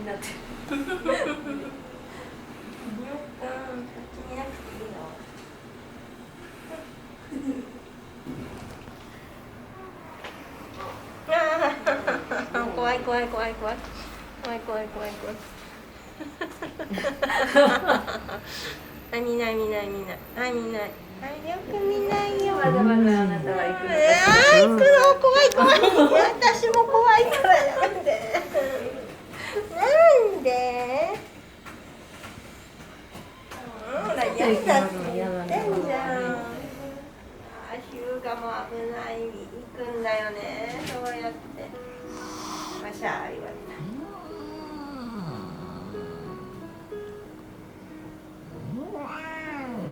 なってる。怖い怖い怖い怖い怖い怖い怖い怖い。あ、見ない見ない見ない。あ、見ない。あ、よく見ないよ。まだまだあなたは行くの。行くの怖い怖い。私も怖いからやめて。なんで？ほら、やだって言ってんじゃん。ヒューガも危ない。行くんだよね。そうやって。わしゃー言われた。